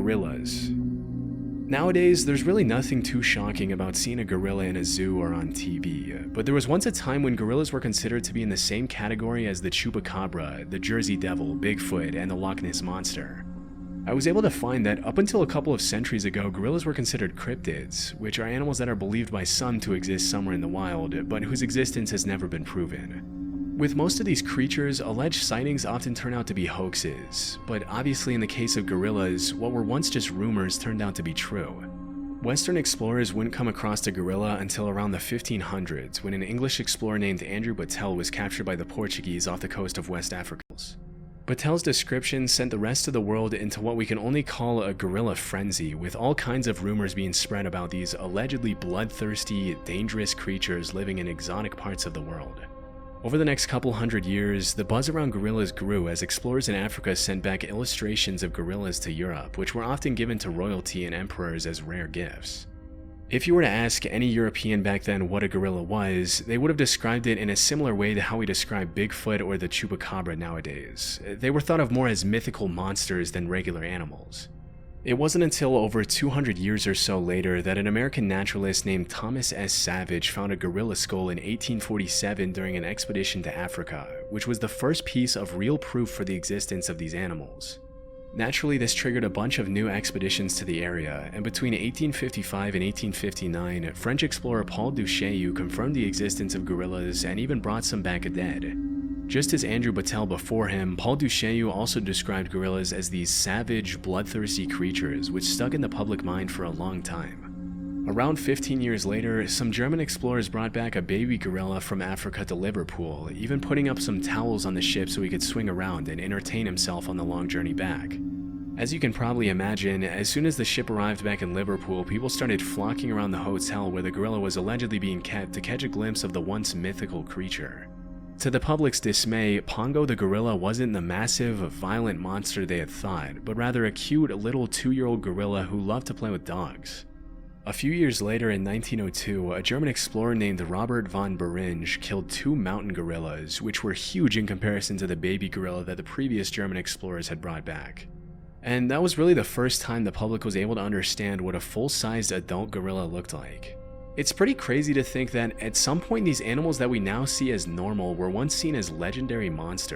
gorillas. Nowadays, there's really nothing too shocking about seeing a gorilla in a zoo or on TV, but there was once a time when gorillas were considered to be in the same category as the chupacabra, the Jersey Devil, Bigfoot, and the Loch Ness Monster. I was able to find that up until a couple of centuries ago, gorillas were considered cryptids, which are animals that are believed by some to exist somewhere in the wild, but whose existence has never been proven. With most of these creatures, alleged sightings often turn out to be hoaxes, but obviously in the case of gorillas, what were once just rumors turned out to be true. Western explorers wouldn't come across a gorilla until around the 1500s, when an English explorer named Andrew Battelle was captured by the Portuguese off the coast of West Africa. Battelle's description sent the rest of the world into what we can only call a gorilla frenzy, with all kinds of rumors being spread about these allegedly bloodthirsty, dangerous creatures living in exotic parts of the world. Over the next couple hundred years, the buzz around gorillas grew as explorers in Africa sent back illustrations of gorillas to Europe, which were often given to royalty and emperors as rare gifts. If you were to ask any European back then what a gorilla was, they would have described it in a similar way to how we describe Bigfoot or the chupacabra nowadays. They were thought of more as mythical monsters than regular animals. It wasn't until over 200 years or so later that an American naturalist named Thomas S. Savage found a gorilla skull in 1847 during an expedition to Africa, which was the first piece of real proof for the existence of these animals. Naturally, this triggered a bunch of new expeditions to the area, and between 1855 and 1859, French explorer Paul Duchaillu confirmed the existence of gorillas and even brought some back dead. Just as Andrew Battelle before him, Paul Duchaillu also described gorillas as these savage, bloodthirsty creatures which stuck in the public mind for a long time. Around 15 years later, some German explorers brought back a baby gorilla from Africa to Liverpool, even putting up some towels on the ship so he could swing around and entertain himself on the long journey back. As you can probably imagine, as soon as the ship arrived back in Liverpool, people started flocking around the hotel where the gorilla was allegedly being kept to catch a glimpse of the once mythical creature. To the public's dismay, Pongo the gorilla wasn't the massive, violent monster they had thought, but rather a cute little 2-year-old gorilla who loved to play with dogs. A few years later in 1902, a German explorer named Robert von Beringe killed 2 mountain gorillas, which were huge in comparison to the baby gorilla that the previous German explorers had brought back. And that was really the first time the public was able to understand what a full-sized adult gorilla looked like. It's pretty crazy to think that at some point these animals that we now see as normal were once seen as legendary monsters.